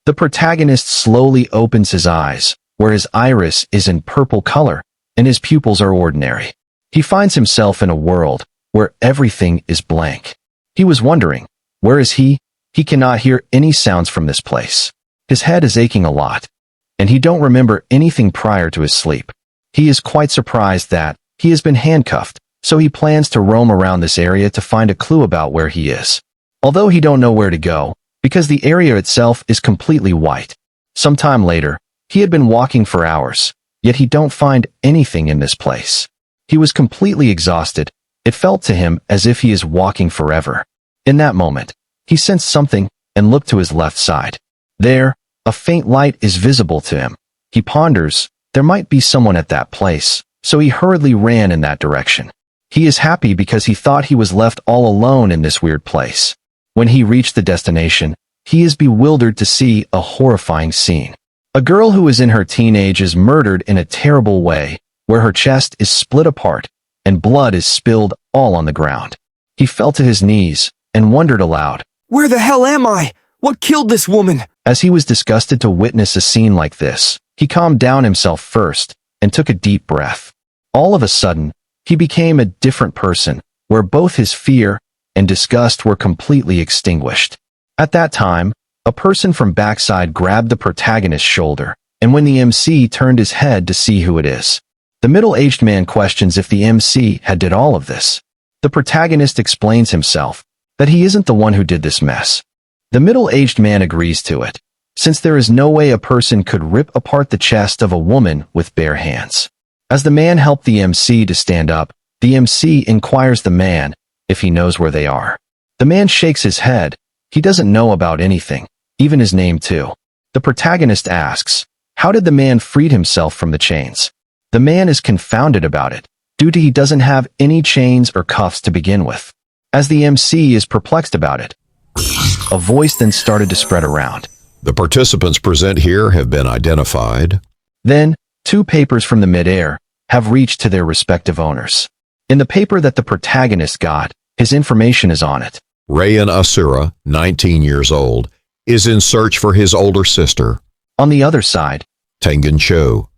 The protagonist slowly opens his eyes, where his iris is in purple color, and his pupils are ordinary. He finds himself in a world where everything is blank. He was wondering, where is he? He cannot hear any sounds from this place. His head is aching a lot, and he don't remember anything prior to his sleep. He is quite surprised that he has been handcuffed, so he plans to roam around this area to find a clue about where he is. Although he don't know where to go, because the area itself is completely white. Sometime later, he had been walking for hours, yet he don't find anything in this place. He was completely exhausted. It felt to him as if he is walking forever. In that moment, he sensed something and looked to his left side. There, a faint light is visible to him. He ponders, there might be someone at that place, so he hurriedly ran in that direction. He is happy because he thought he was left all alone in this weird place. When he reached the destination, he is bewildered to see a horrifying scene. A girl who is in her teenage is murdered in a terrible way, where her chest is split apart, and blood is spilled all on the ground. He fell to his knees and wondered aloud, "Where the hell am I? What killed this woman?" As he was disgusted to witness a scene like this, he calmed down himself first and took a deep breath. All of a sudden, he became a different person, where both his fear and disgust were completely extinguished. At that time, a person from backside grabbed the protagonist's shoulder, and when the MC turned his head to see who it is, the middle-aged man questions if the MC had did all of this. The protagonist explains himself, that he isn't the one who did this mess. The middle-aged man agrees to it, since there is no way a person could rip apart the chest of a woman with bare hands. As the man helped the MC to stand up, the MC inquires the man if he knows where they are. The man shakes his head. He doesn't know about anything, even his name too. The protagonist asks, how did the man freed himself from the chains? The man is confounded about it, due to he doesn't have any chains or cuffs to begin with. As the MC is perplexed about it, a voice then started to spread around. The participants present here have been identified. Then, 2 papers from the midair have reached to their respective owners. In the paper that the protagonist got, his information is on it. Rayan Asura, 19 years old, is in search for his older sister. On the other side, Tengen Cho,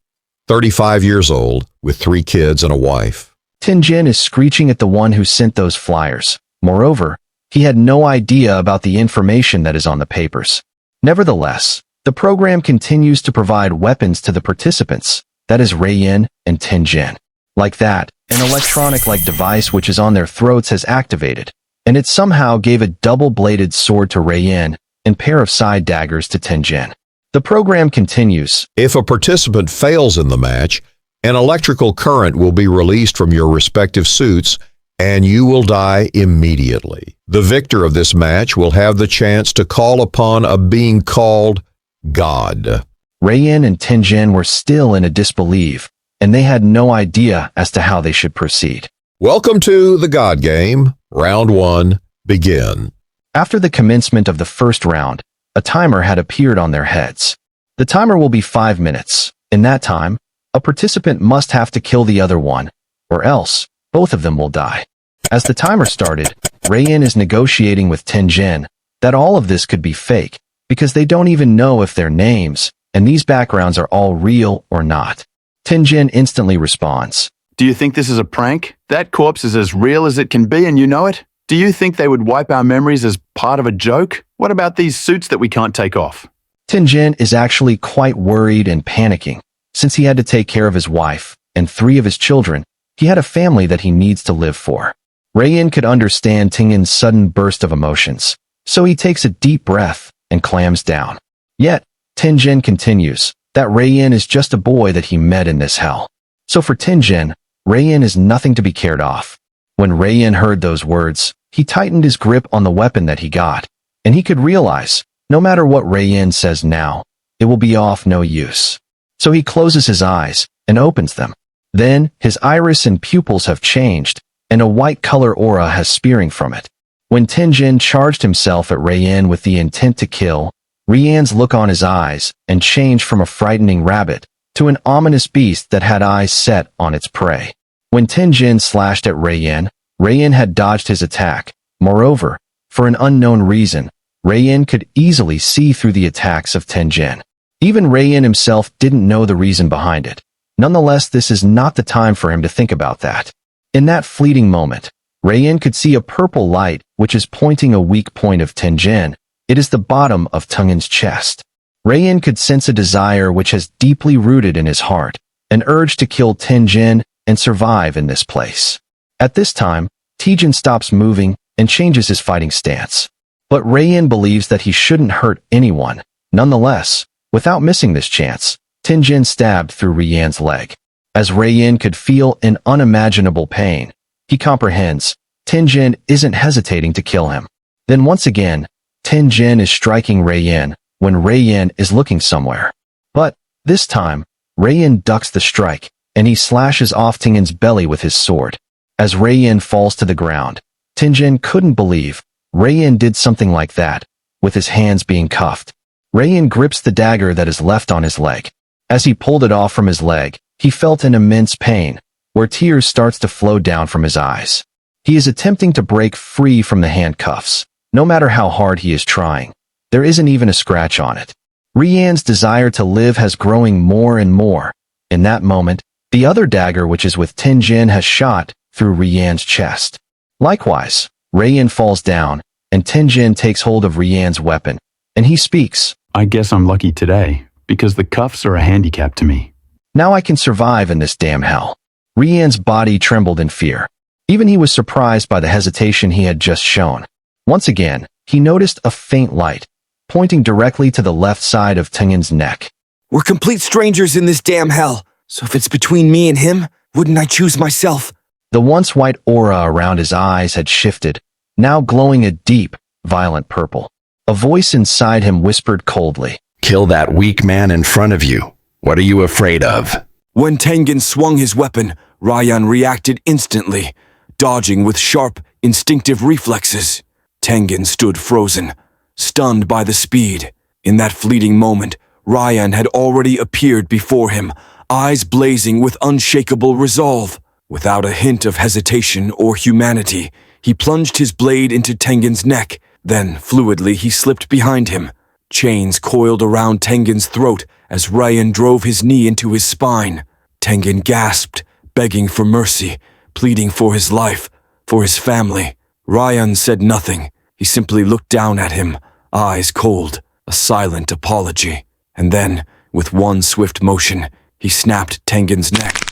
35 years old, with 3 kids and a wife. Tenjin is screeching at the one who sent those flyers. Moreover, he had no idea about the information that is on the papers. Nevertheless, the program continues to provide weapons to the participants, that is Rayan and Tenjin. Like that, an electronic-like device which is on their throats has activated, and it somehow gave a double-bladed sword to Rayan and pair of side daggers to Tenjin. The program continues. If a participant fails in the match, an electrical current will be released from your respective suits and you will die immediately. The victor of this match will have the chance to call upon a being called God. Rayan and Tenjin were still in a disbelief, and they had no idea as to how they should proceed. Welcome to the God Game. Round 1, begin. After the commencement of the first round, a timer had appeared on their heads. The timer will be 5 minutes. In that time, a participant must have to kill the other one, or else both of them will die. As the timer started, Rayan is negotiating with Tenjin that all of this could be fake, because they don't even know if their names and these backgrounds are all real or not. Tenjin instantly responds, "Do you think this is a prank? That corpse is as real as it can be and you know it? Do you think they would wipe our memories as part of a joke? What about these suits that we can't take off?" Tenjin is actually quite worried and panicking, since he had to take care of his wife and 3 of his children. He had a family that he needs to live for. Rayan could understand Tenjin's sudden burst of emotions, so he takes a deep breath and clams down. Yet, Tenjin continues that Rayan is just a boy that he met in this hell. So for Tenjin, Rayan is nothing to be cared off. When Rayan heard those words, he tightened his grip on the weapon that he got, and he could realize, no matter what Rayan says now, it will be of no use. So he closes his eyes and opens them. Then, his iris and pupils have changed, and a white color aura has spearing from it. When Tenjin charged himself at Rayan with the intent to kill, Rayan's look on his eyes and changed from a frightening rabbit to an ominous beast that had eyes set on its prey. When Tenjin slashed at Rayan, Rayan had dodged his attack. Moreover, for an unknown reason, Yin could easily see through the attacks of Tenjin. Even Yin himself didn't know the reason behind it. Nonetheless, this is not the time for him to think about that. In that fleeting moment, Yin could see a purple light which is pointing a weak point of Tenjin. It is the bottom of Tengin's chest. Yin could sense a desire which has deeply rooted in his heart, an urge to kill Tenjin and survive in this place. At this time, Tenjin stops moving and changes his fighting stance. But Yin believes that he shouldn't hurt anyone. Nonetheless, without missing this chance, Tenjin stabbed through Yin's leg. As Yin could feel an unimaginable pain, he comprehends Tenjin isn't hesitating to kill him. Then once again, Tenjin is striking Yin when Yin is looking somewhere. But this time, Yin ducks the strike, and he slashes off Tengin's belly with his sword. As Yin falls to the ground, Tenjin couldn't believe Yin did something like that, with his hands being cuffed. Yin grips the dagger that is left on his leg. As he pulled it off from his leg, he felt an immense pain, where tears starts to flow down from his eyes. He is attempting to break free from the handcuffs. No matter how hard he is trying, there isn't even a scratch on it. Yin's desire to live has growing more and more. In that moment, the other dagger which is with Tenjin has shot through Yin's chest. Likewise, Yin falls down, and Tenjin takes hold of Yin's weapon, and he speaks. I guess I'm lucky today, because the cuffs are a handicap to me. Now I can survive in this damn hell. Yin's body trembled in fear. Even he was surprised by the hesitation he had just shown. Once again, he noticed a faint light, pointing directly to the left side of Tengin's neck. We're complete strangers in this damn hell. So if it's between me and him, wouldn't I choose myself? The once white aura around his eyes had shifted, now glowing a deep, violent purple. A voice inside him whispered coldly, "Kill that weak man in front of you. What are you afraid of?" When Tengen swung his weapon, Yin reacted instantly, dodging with sharp, instinctive reflexes. Tengen stood frozen, stunned by the speed. In that fleeting moment, Yin had already appeared before him, eyes blazing with unshakable resolve. Without a hint of hesitation or humanity, he plunged his blade into Tengen's neck. Then, fluidly, he slipped behind him. Chains coiled around Tengen's throat as Yin drove his knee into his spine. Tengen gasped, begging for mercy, pleading for his life, for his family. Yin said nothing. He simply looked down at him, eyes cold, a silent apology. And then, with one swift motion, he snapped Tengen's neck.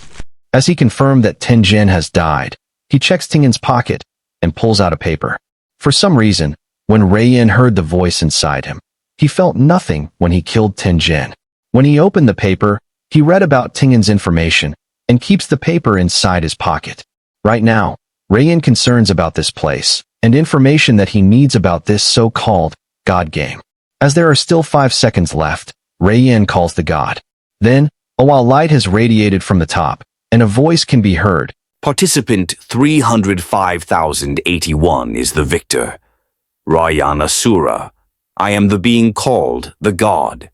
As he confirmed that Tenjin has died, he checks Tengen's pocket and pulls out a paper. For some reason, when Yin heard the voice inside him, he felt nothing when he killed Tenjin. When he opened the paper, he read about Tengen's information and keeps the paper inside his pocket. Right now, Yin concerns about this place and information that he needs about this so-called God game. As there are still 5 seconds left, Yin calls the God. Then, while light has radiated from the top, and a voice can be heard. Participant 305,081 is the victor. Ryan Asura. I am the being called the God.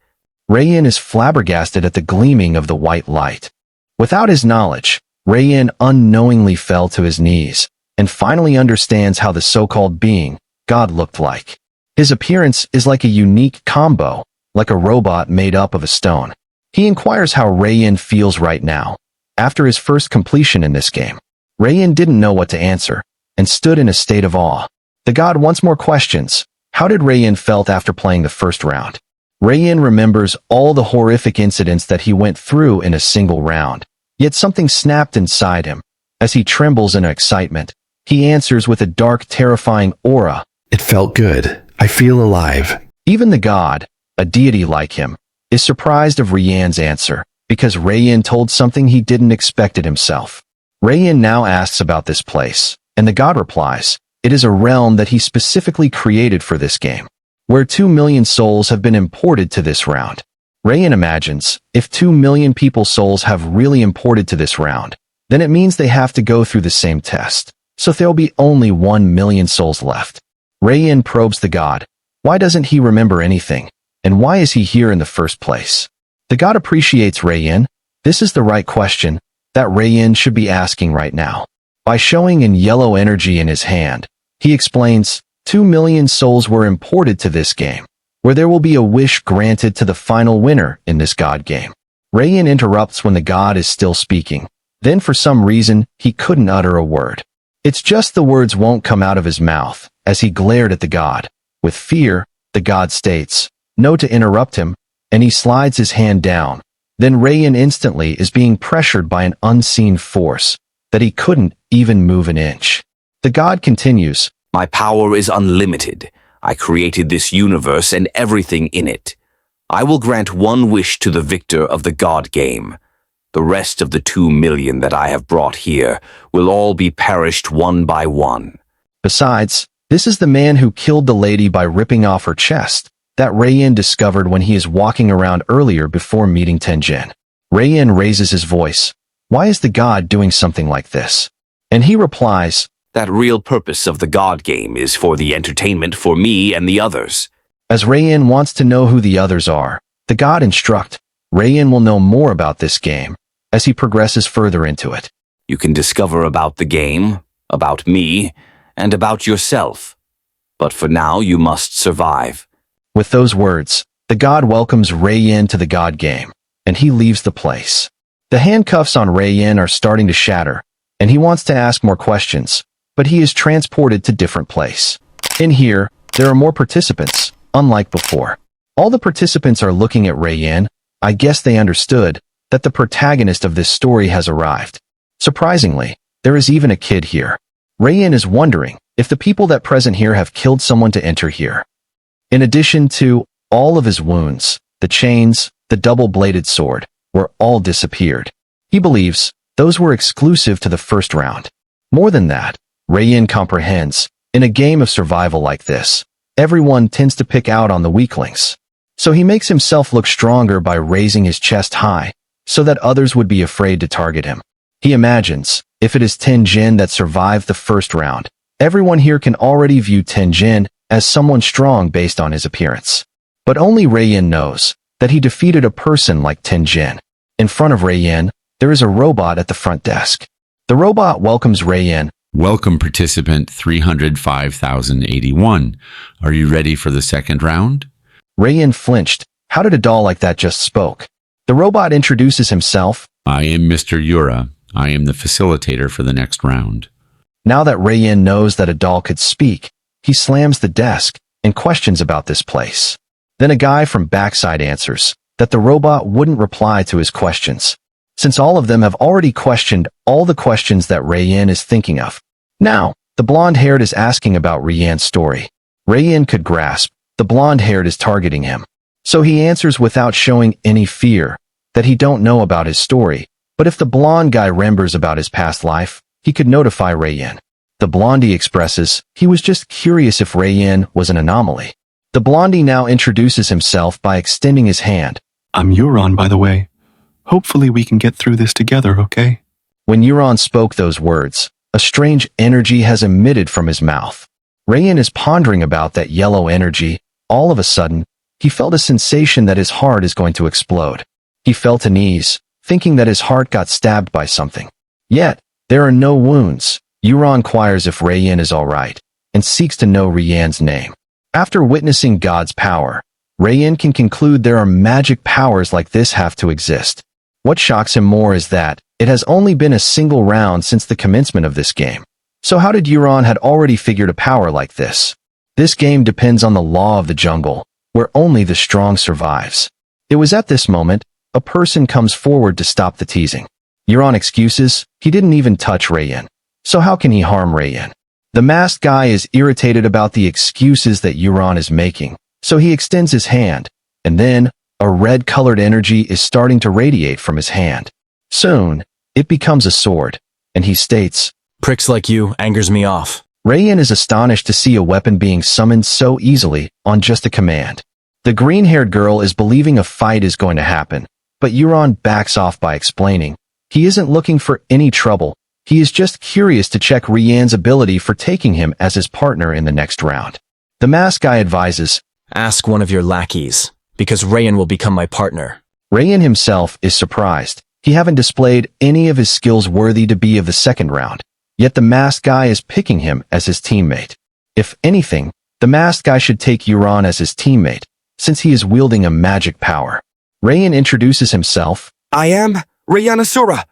Yin is flabbergasted at the gleaming of the white light. Without his knowledge, Yin unknowingly fell to his knees, and finally understands how the so-called being, God, looked like. His appearance is like a unique combo, like a robot made up of a stone. He inquires how Yin feels right now, after his first completion in this game. Yin didn't know what to answer, and stood in a state of awe. The God once more questions, how did Yin felt after playing the first round? Yin remembers all the horrific incidents that he went through in a single round, yet something snapped inside him. As he trembles in excitement, he answers with a dark, terrifying aura. "It felt good. I feel alive." Even the God, a deity like him, is surprised of Yin's answer, because Yin told something he didn't expect it himself. Yin now asks about this place, and the God replies, it is a realm that he specifically created for this game, where 2 million souls have been imported to this round. Yin imagines, if 2 million people's souls have really imported to this round, then it means they have to go through the same test, so there'll be only 1 million souls left. Yin probes the God. Why doesn't he remember anything? And why is he here in the first place? The God appreciates Yin. This is the right question that Yin should be asking right now. By showing in yellow energy in his hand, he explains, 2 million souls were imported to this game, where there will be a wish granted to the final winner in this god game. Rayan interrupts when the god is still speaking. Then for some reason, he couldn't utter a word. It's just the words won't come out of his mouth, as he glared at the god. With fear, the god states, "No," to interrupt him, and he slides his hand down. Then Rayan instantly is being pressured by an unseen force, that he couldn't even move an inch. The god continues, My power is unlimited. I created this universe and everything in it. I will grant one wish to the victor of the god game. The rest of the 2 million that I have brought here will all be perished one by one. Besides, this is the man who killed the lady by ripping off her chest, that Rayan discovered when he is walking around earlier before meeting Tenjin. Rayan raises his voice. Why is the god doing something like this? And he replies, That real purpose of the god game is for the entertainment for me and the others. As Rayan wants to know who the others are, the god instructs, Rayan will know more about this game as he progresses further into it. You can discover about the game, about me, and about yourself. But for now, you must survive. With those words, the god welcomes Rayan to the god game, and he leaves the place. The handcuffs on Rayan are starting to shatter, and he wants to ask more questions, but he is transported to different place. In here, there are more participants, unlike before. All the participants are looking at Rayan. I guess they understood that the protagonist of this story has arrived. Surprisingly, there is even a kid here. Rayan is wondering if the people that present here have killed someone to enter here. In addition to all of his wounds, the chains, the double-bladed sword, were all disappeared. He believes those were exclusive to the first round. More than that, Rayan comprehends, in a game of survival like this, everyone tends to pick out on the weaklings. So he makes himself look stronger by raising his chest high, so that others would be afraid to target him. He imagines, if it is Tenjin that survived the first round, everyone here can already view Tenjin as someone strong based on his appearance. But only Rayan knows that he defeated a person like Tenjin. In front of Rayan, there is a robot at the front desk. The robot welcomes Rayan. Welcome, participant 305,081. Are you ready for the second round? Rayan flinched. How did a doll like that just spoke? The robot introduces himself. I am Mr. Yura. I am the facilitator for the next round. Now that Rayan knows that a doll could speak, he slams the desk and questions about this place. Then a guy from backside answers that the robot wouldn't reply to his questions, since all of them have already questioned all the questions that Rayan is thinking of. Now, the blonde-haired is asking about Rayan's story. Rayan could grasp the blonde-haired is targeting him. So he answers without showing any fear that he don't know about his story, but if the blonde guy remembers about his past life, he could notify Rayan. The blondie expresses he was just curious if Rayan was an anomaly. The blondie now introduces himself by extending his hand. I'm Euron, by the way. Hopefully we can get through this together, okay? When Euron spoke those words, a strange energy has emitted from his mouth. Rayan is pondering about that yellow energy. All of a sudden, he felt a sensation that his heart is going to explode. He felt unease, thinking that his heart got stabbed by something. Yet, there are no wounds. Euron inquires if Rayan is alright, and seeks to know Rayan's name. After witnessing God's power, Rayan can conclude there are magic powers like this have to exist. What shocks him more is that it has only been a single round since the commencement of this game. So how did Euron had already figured a power like this? This game depends on the law of the jungle, where only the strong survives. It was at this moment, a person comes forward to stop the teasing. Euron excuses, he didn't even touch Rayan. So how can he harm Rayan? The masked guy is irritated about the excuses that Euron is making, so he extends his hand, and then, a red-colored energy is starting to radiate from his hand. Soon, it becomes a sword, and he states, Pricks like you angers me off. Rayan is astonished to see a weapon being summoned so easily on just a command. The green-haired girl is believing a fight is going to happen, but Euron backs off by explaining, he isn't looking for any trouble, he is just curious to check Rayan's ability for taking him as his partner in the next round. The masked guy advises, Ask one of your lackeys, because Rayan will become my partner. Rayan himself is surprised. He haven't displayed any of his skills worthy to be of the second round, yet the masked guy is picking him as his teammate. If anything, The masked guy should take Euron as his teammate, since he is wielding a magic power. Rayan introduces himself. I am Rayan Asura.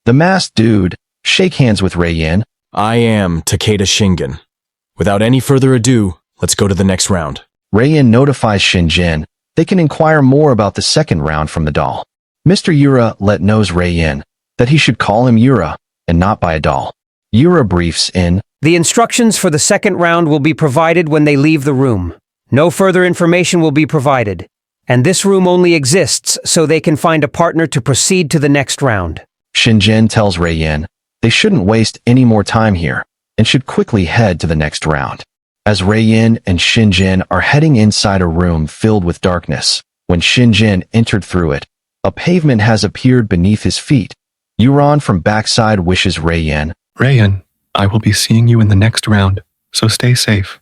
The masked dude shake hands with Rayan. I am Takeda Shingen. Without any further ado, let's go to the next round. Rayan notifies Shinjin they can inquire more about the second round from the doll. Mr. Yura knows Rayan that he should call him Yura and not by a doll. Yura briefs in. The instructions for the second round will be provided when they leave the room. No further information will be provided. And this room only exists so they can find a partner to proceed to the next round. Shinjin tells Rayan they shouldn't waste any more time here and should quickly head to the next round. As Rayan and Shinjin are heading inside a room filled with darkness, when Shinjin entered through it, a pavement has appeared beneath his feet. Euron from backside wishes Rayan. Rayan, I will be seeing you in the next round, so stay safe.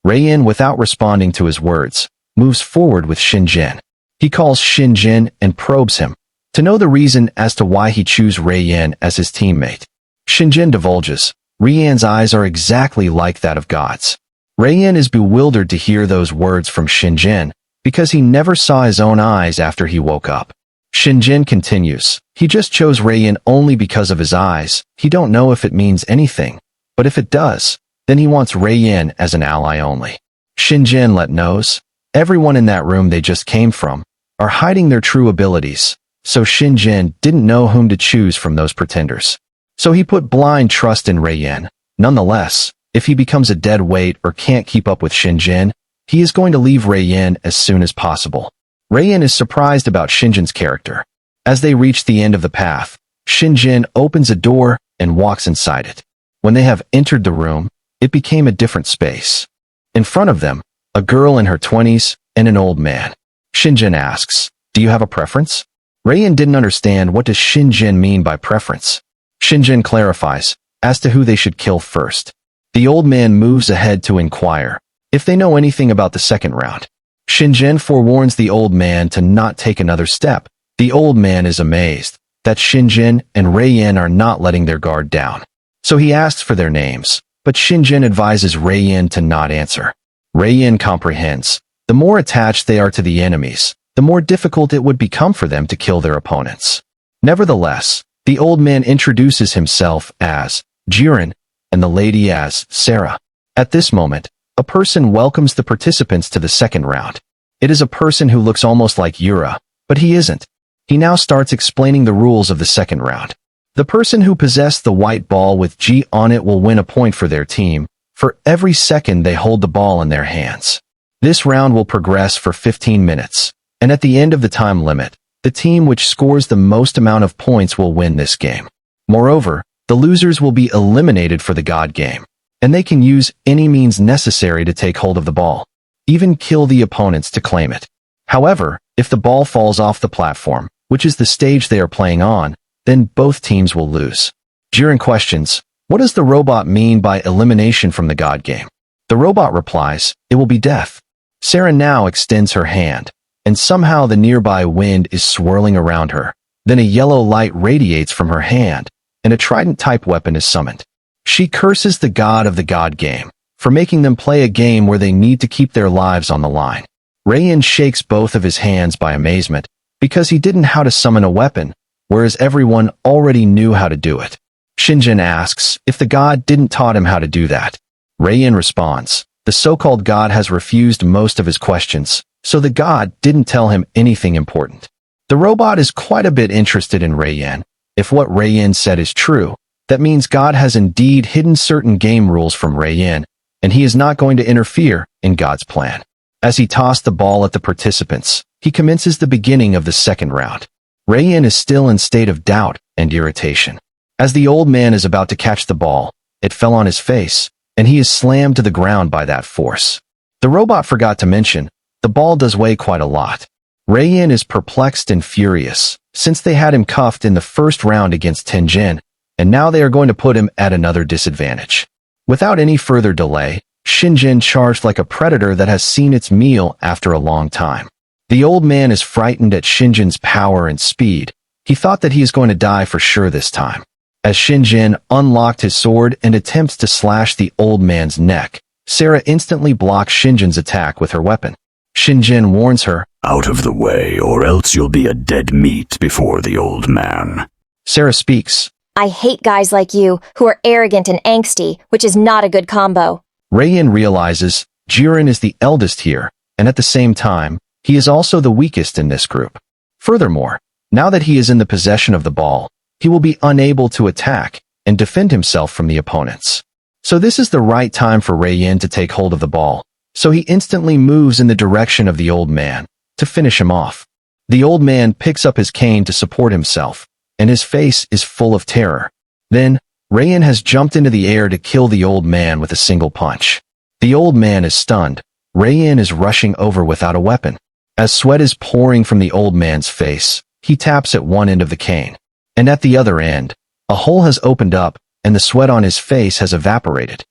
Rayan, without responding to his words, moves forward with Shinjin. He calls Shinjin and probes him to know the reason as to why he chose Rayan as his teammate. Shinjin divulges, Rayan's eyes are exactly like that of gods. Rayan is bewildered to hear those words from Shinjin because he never saw his own eyes after he woke up. Shinjin continues, he just chose Rayan only because of his eyes. He don't know if it means anything, but if it does, then he wants Rayan as an ally only. Shinjin knows, everyone in that room they just came from are hiding their true abilities, so Shinjin didn't know whom to choose from those pretenders. So he put blind trust in Rayan. Nonetheless, if he becomes a dead weight or can't keep up with Shinjin, he is going to leave Rayan as soon as possible. Rayan is surprised about Shinjin's character. As they reach the end of the path, Shinjin opens a door and walks inside it. When they have entered the room, it became a different space. In front of them, a girl in her 20s and an old man. Shinjin asks, do you have a preference? Rayan didn't understand what does Shinjin mean by preference. Shinjin clarifies as to who they should kill first. The old man moves ahead to inquire if they know anything about the second round. Shinjin forewarns the old man to not take another step. The old man is amazed that Shinjin and Rayan are not letting their guard down. So he asks for their names, but Shinjin advises Rayan to not answer. Rayan comprehends. The more attached they are to the enemies, the more difficult it would become for them to kill their opponents. Nevertheless, the old man introduces himself as Jiren and the lady as Sarah. At this moment, a person welcomes the participants to the second round. It is a person who looks almost like Yura, but he isn't. He now starts explaining the rules of the second round. The person who possessed the white ball with G on it will win a point for their team for every second they hold the ball in their hands. This round will progress for 15 minutes, and at the end of the time limit, the team which scores the most amount of points will win this game. Moreover, the losers will be eliminated for the God game, and they can use any means necessary to take hold of the ball, even kill the opponents to claim it. However, if the ball falls off the platform, which is the stage they are playing on, then both teams will lose. Jiren questions, what does the robot mean by elimination from the God game? The robot replies, it will be death. Sarah now extends her hand, and somehow the nearby wind is swirling around her. Then a yellow light radiates from her hand, and a trident-type weapon is summoned. She curses the god of the God game for making them play a game where they need to keep their lives on the line. Rayan shakes both of his hands by amazement because he didn't know how to summon a weapon, whereas everyone already knew how to do it. Shinjin asks if the god didn't taught him how to do that. Rayan responds, the so-called god has refused most of his questions, so the god didn't tell him anything important. The robot is quite a bit interested in Rayan. If what Rayan said is true, that means God has indeed hidden certain game rules from Rayan, and he is not going to interfere in God's plan. As he tossed the ball at the participants, he commences the beginning of the second round. Rayan is still in state of doubt and irritation. As the old man is about to catch the ball, it fell on his face, and he is slammed to the ground by that force. The robot forgot to mention, the ball does weigh quite a lot. Rayan is perplexed and furious, since they had him cuffed in the first round against Tenjin, and now they are going to put him at another disadvantage. Without any further delay, Shinjin charged like a predator that has seen its meal after a long time. The old man is frightened at Shinjin's power and speed. He thought that he is going to die for sure this time. As Shinjin unlocked his sword and attempts to slash the old man's neck, Sarah instantly blocks Shinjin's attack with her weapon. Shinjin warns her, "Out of the way, or else you'll be a dead meat before the old man." Sarah speaks. I hate guys like you, who are arrogant and angsty, which is not a good combo. Rayin realizes Jiren is the eldest here, and at the same time, he is also the weakest in this group. Furthermore, now that he is in the possession of the ball, he will be unable to attack and defend himself from the opponents. So this is the right time for Rayin to take hold of the ball, so he instantly moves in the direction of the old man to finish him off. The old man picks up his cane to support himself, and his face is full of terror. Then, Rayin has jumped into the air to kill the old man with a single punch. The old man is stunned. Rayin is rushing over without a weapon. As sweat is pouring from the old man's face, he taps at one end of the cane. And at the other end, a hole has opened up, and the sweat on his face has evaporated.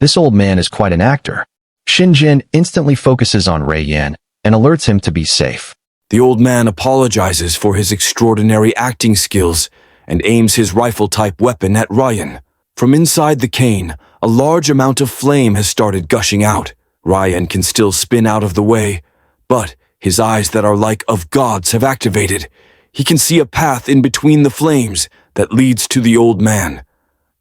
This old man is quite an actor. Shinjin instantly focuses on Rayin and alerts him to be safe. The old man apologizes for his extraordinary acting skills and aims his rifle-type weapon at Ryan. From inside the cane, a large amount of flame has started gushing out. Ryan can still spin out of the way, but his eyes that are like of gods have activated. He can see a path in between the flames that leads to the old man.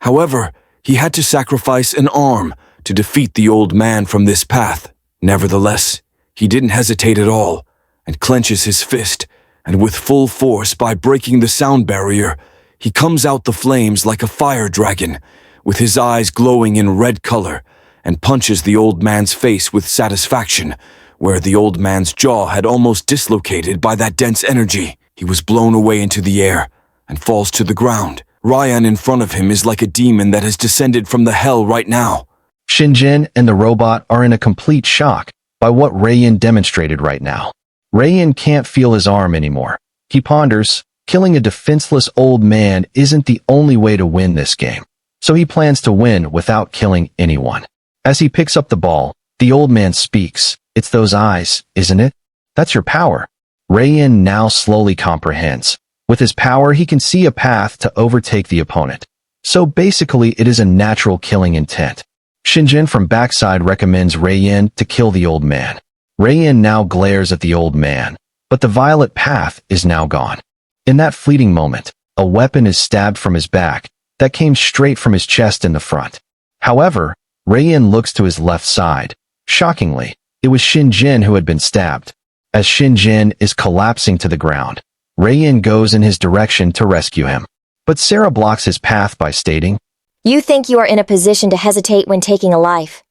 However, he had to sacrifice an arm to defeat the old man from this path. Nevertheless, he didn't hesitate at all and clenches his fist, and with full force by breaking the sound barrier, he comes out the flames like a fire dragon, with his eyes glowing in red color, and punches the old man's face with satisfaction, where the old man's jaw had almost dislocated by that dense energy. He was blown away into the air and falls to the ground. Ryan in front of him is like a demon that has descended from the hell right now. Shinjin and the robot are in a complete shock by what Rayin demonstrated right now. Rayin can't feel his arm anymore. He ponders, killing a defenseless old man isn't the only way to win this game, so he plans to win without killing anyone. As he picks up the ball, the old man speaks. It's those eyes, isn't it? That's your power. Rayin now slowly comprehends. With his power, he can see a path to overtake the opponent. So basically, it is a natural killing intent. Shinjin from backside recommends Rayin to kill the old man. Rayin now glares at the old man, but the violet path is now gone. In that fleeting moment, a weapon is stabbed from his back that came straight from his chest in the front. However, Rayin looks to his left side. Shockingly, it was Shinjin who had been stabbed. As Shinjin is collapsing to the ground, Rayin goes in his direction to rescue him. But Sarah blocks his path by stating, You think you are in a position to hesitate when taking a life.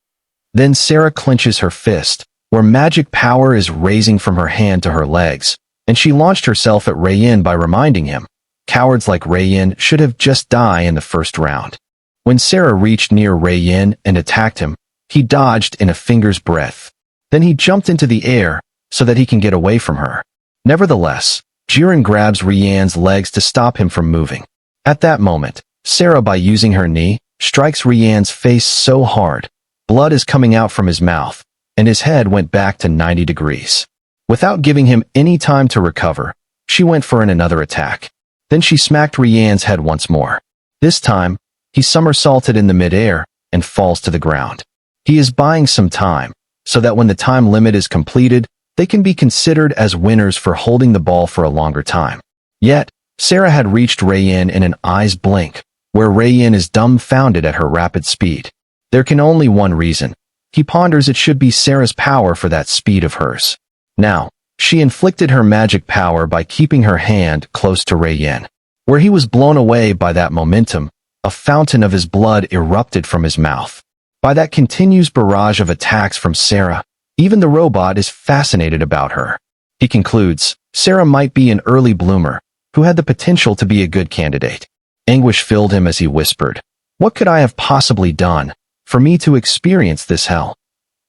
Then Sarah clenches her fist, where magic power is raising from her hand to her legs, and she launched herself at Rayin by reminding him, cowards like Rayin should have just died in the first round. When Sarah reached near Rayin and attacked him, he dodged in a finger's breadth. Then he jumped into the air so that he can get away from her. Nevertheless, Jiren grabs Ryan's legs to stop him from moving. At that moment, Sarah, by using her knee, strikes Ryan's face so hard, blood is coming out from his mouth, and his head went back to 90 degrees. Without giving him any time to recover, she went for another attack. Then she smacked Ryan's head once more. This time, he somersaulted in the midair and falls to the ground. He is buying some time, so that when the time limit is completed, they can be considered as winners for holding the ball for a longer time. Yet, Sarah had reached Rayin in an eye's blink, where Rayin is dumbfounded at her rapid speed. There can only one reason. He ponders it should be Sarah's power for that speed of hers. Now, she inflicted her magic power by keeping her hand close to Rayin. Where he was blown away by that momentum, a fountain of his blood erupted from his mouth. By that continuous barrage of attacks from Sarah, even the robot is fascinated about her. He concludes, Sarah might be an early bloomer, who had the potential to be a good candidate. Anguish filled him as he whispered, What could I have possibly done for me to experience this hell?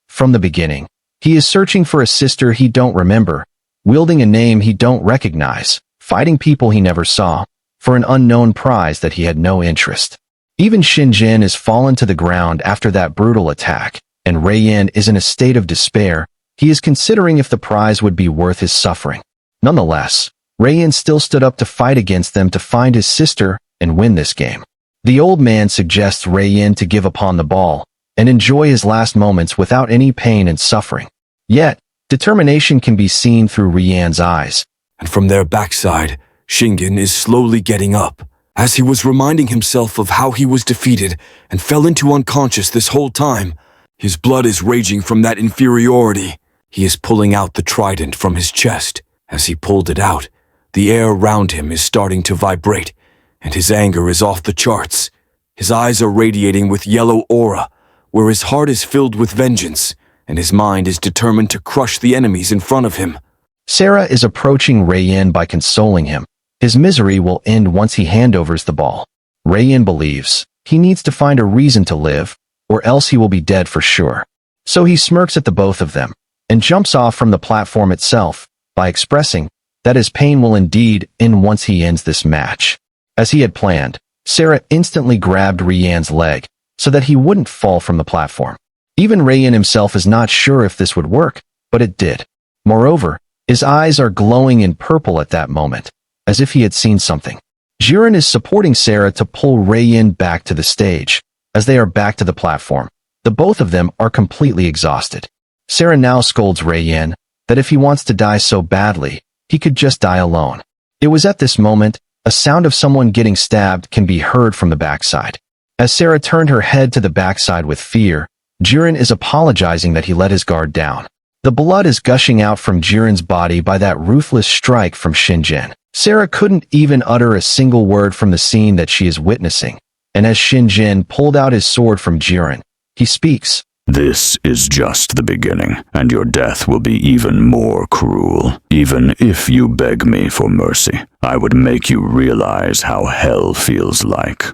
From the beginning, he is searching for a sister he don't remember, wielding a name he don't recognize, fighting people he never saw, for an unknown prize that he had no interest. Even Shinjin is fallen to the ground after that brutal attack, and Rayin is in a state of despair. He is considering if the prize would be worth his suffering. Nonetheless, Rayin still stood up to fight against them to find his sister and win this game. The old man suggests Rayin to give upon the ball, and enjoy his last moments without any pain and suffering. Yet, determination can be seen through Rian's eyes. And from their backside, Shingen is slowly getting up, as he was reminding himself of how he was defeated and fell into unconscious this whole time. His blood is raging from that inferiority. He is pulling out the trident from his chest. As he pulled it out, the air around him is starting to vibrate, and his anger is off the charts. His eyes are radiating with yellow aura, where his heart is filled with vengeance, and his mind is determined to crush the enemies in front of him. Sarah is approaching Rayen by consoling him. His misery will end once he handovers the ball. Rayen believes he needs to find a reason to live, or else he will be dead for sure. So he smirks at the both of them, and jumps off from the platform itself, by expressing that his pain will indeed end once he ends this match. As he had planned, Sarah instantly grabbed Rian's leg, so that he wouldn't fall from the platform. Even Rayen himself is not sure if this would work, but it did. Moreover, his eyes are glowing in purple at that moment, as if he had seen something. Jiren is supporting Sarah to pull Rayen back to the stage. As they are back to the platform, the both of them are completely exhausted. Sarah now scolds Rayen that if he wants to die so badly, he could just die alone. It was at this moment, a sound of someone getting stabbed can be heard from the backside. As Sarah turned her head to the backside with fear, Jiren is apologizing that he let his guard down. The blood is gushing out from Jiren's body by that ruthless strike from Shingen. Sarah couldn't even utter a single word from the scene that she is witnessing, and as Shingen pulled out his sword from Jiren, he speaks. This is just the beginning, and your death will be even more cruel. Even if you beg me for mercy, I would make you realize how hell feels like.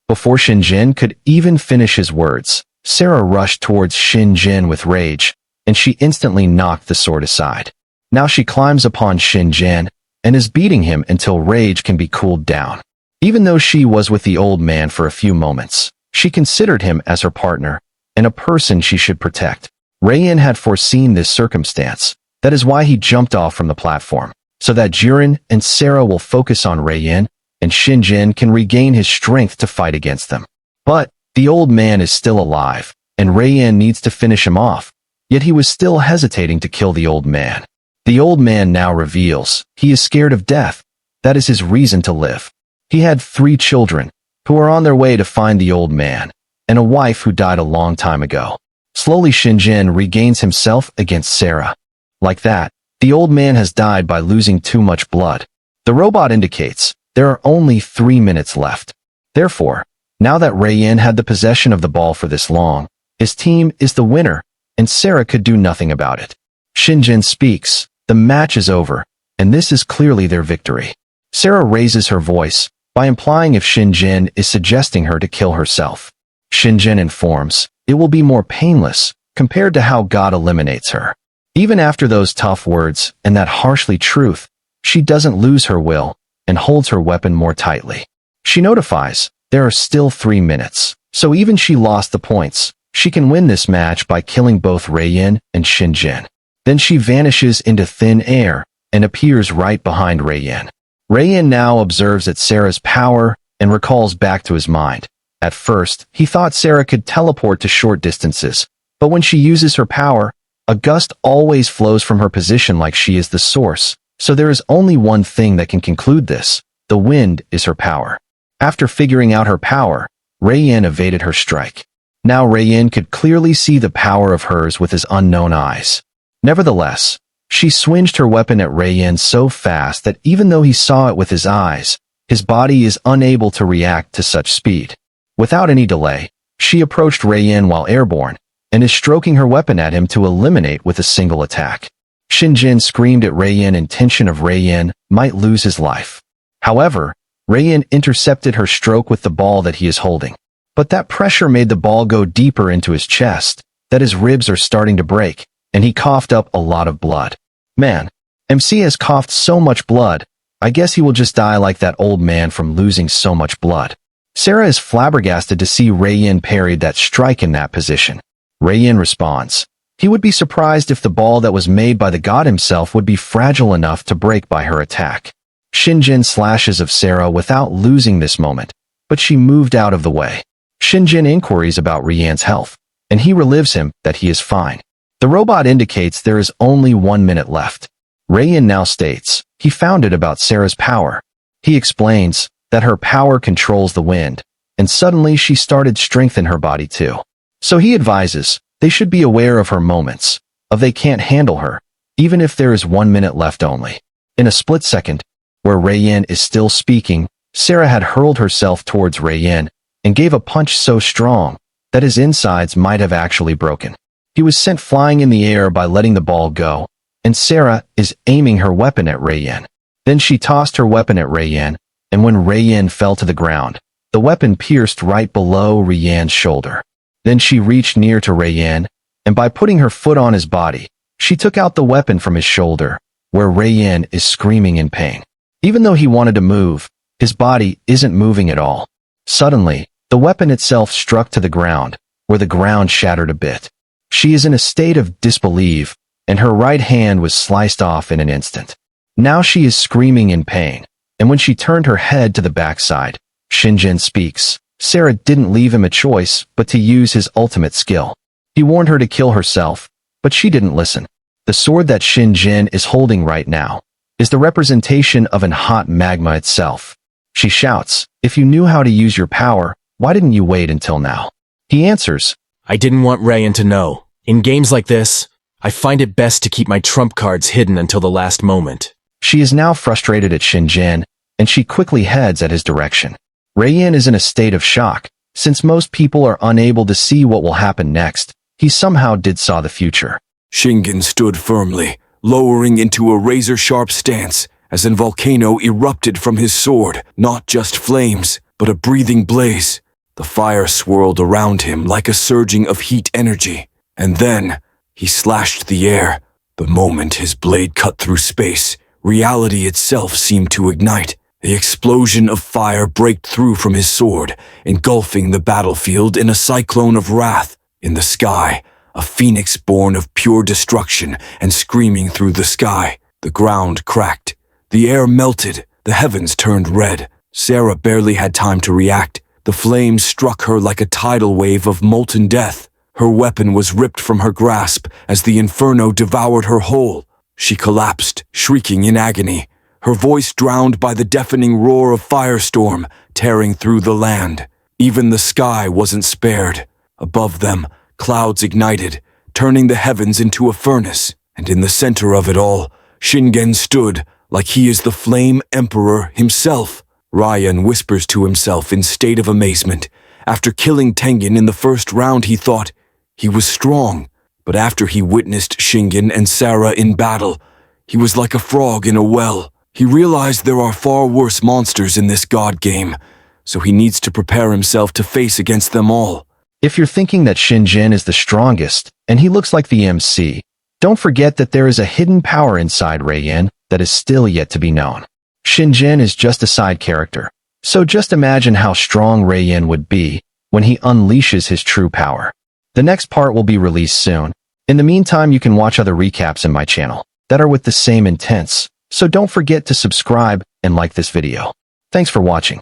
Before Shingen could even finish his words, Sarah rushed towards Shingen with rage, and she instantly knocked the sword aside. Now she climbs upon Shingen and is beating him until rage can be cooled down. Even though she was with the old man for a few moments, she considered him as her partner, and a person she should protect. Rayen had foreseen this circumstance. That is why he jumped off from the platform, so that Jiren and Sarah will focus on Rayen, and Shingen can regain his strength to fight against them. But the old man is still alive, and Rayen needs to finish him off, yet he was still hesitating to kill the old man. The old man now reveals he is scared of death. That is his reason to live. He had 3 children, who are on their way to find the old man, and a wife who died a long time ago. Slowly Shingen regains himself against Sarah. Like that, the old man has died by losing too much blood. The robot indicates there are only 3 minutes left. Therefore, now that Rayen had the possession of the ball for this long, his team is the winner, and Sarah could do nothing about it. Shingen speaks, the match is over, and this is clearly their victory. Sarah raises her voice, by implying if Shingen is suggesting her to kill herself. Shingen informs, it will be more painless, compared to how God eliminates her. Even after those tough words, and that harshly truth, she doesn't lose her will, and holds her weapon more tightly. She notifies, there are still 3 minutes, so even she lost the points, she can win this match by killing both Rayen and Shingen. Then she vanishes into thin air, and appears right behind Rayen. Rayen now observes at Sarah's power, and recalls back to his mind. At first, he thought Sarah could teleport to short distances, but when she uses her power, a gust always flows from her position like she is the source, so there is only one thing that can conclude this, the wind is her power. After figuring out her power, Rayen evaded her strike. Now Rayen could clearly see the power of hers with his unknown eyes. Nevertheless, she swinged her weapon at Rayen so fast that even though he saw it with his eyes, his body is unable to react to such speed. Without any delay, she approached Rayen while airborne, and is stroking her weapon at him to eliminate with a single attack. Shingen screamed at Rayen, intention of Rayen might lose his life. However, Rayen intercepted her stroke with the ball that he is holding. But that pressure made the ball go deeper into his chest, that his ribs are starting to break, and he coughed up a lot of blood. Man, MC has coughed so much blood, I guess he will just die like that old man from losing so much blood. Sarah is flabbergasted to see Rayen parried that strike in that position. Rayen responds, he would be surprised if the ball that was made by the god himself would be fragile enough to break by her attack. Shingen slashes of Sarah without losing this moment, but she moved out of the way. Shingen inquiries about Rayen's health, and he relives him that he is fine. The robot indicates there is only 1 minute left. Rayan now states he found it about Sarah's power. He explains that her power controls the wind, and suddenly she started strengthen her body too. So he advises they should be aware of her moments, of they can't handle her, even if there is 1 minute left only. In a split second, where Rayan is still speaking, Sarah had hurled herself towards Rayan and gave a punch so strong that his insides might have actually broken. He was sent flying in the air by letting the ball go, and Sarah is aiming her weapon at Rayan. Then she tossed her weapon at Rayan, and when Rayan fell to the ground, the weapon pierced right below Rayan's shoulder. Then she reached near to Rayan, and by putting her foot on his body, she took out the weapon from his shoulder, where Rayan is screaming in pain. Even though he wanted to move, his body isn't moving at all. Suddenly, the weapon itself struck to the ground, where the ground shattered a bit. She is in a state of disbelief, and her right hand was sliced off in an instant. Now she is screaming in pain, and when she turned her head to the backside, Shinjin speaks. Sarah didn't leave him a choice but to use his ultimate skill. He warned her to kill herself, but she didn't listen. The sword that Shinjin is holding right now is the representation of an hot magma itself. She shouts, "If you knew how to use your power, why didn't you wait until now?" He answers, I didn't want Rayan to know. In games like this, I find it best to keep my trump cards hidden until the last moment. She is now frustrated at Shinjin, and she quickly heads at his direction. Rayan is in a state of shock. Since most people are unable to see what will happen next, he somehow did saw the future. Shingen stood firmly, lowering into a razor-sharp stance as a volcano erupted from his sword, not just flames, but a breathing blaze. The fire swirled around him like a surging of heat energy, and then he slashed the air. The moment his blade cut through space, reality itself seemed to ignite. The explosion of fire braked through from his sword, engulfing the battlefield in a cyclone of wrath. In the sky, a phoenix born of pure destruction and screaming through the sky. The ground cracked. The air melted. The heavens turned red. Sarah barely had time to react. The flames struck her like a tidal wave of molten death. Her weapon was ripped from her grasp as the inferno devoured her whole. She collapsed, shrieking in agony, her voice drowned by the deafening roar of firestorm tearing through the land. Even the sky wasn't spared. Above them, clouds ignited, turning the heavens into a furnace. And in the center of it all, Shingen stood like he is the Flame Emperor himself. Rayan whispers to himself in state of amazement. After killing Tengen in the first round, he thought he was strong. But after he witnessed Shingen and Sarah in battle, he was like a frog in a well. He realized there are far worse monsters in this god game, so he needs to prepare himself to face against them all. If you're thinking that Shinjin is the strongest, and he looks like the MC, don't forget that there is a hidden power inside Rayan that is still yet to be known. Shinjin is just a side character, so just imagine how strong Rayan would be when he unleashes his true power. The next part will be released soon. In the meantime, you can watch other recaps in my channel that are with the same intents, so don't forget to subscribe and like this video. Thanks for watching.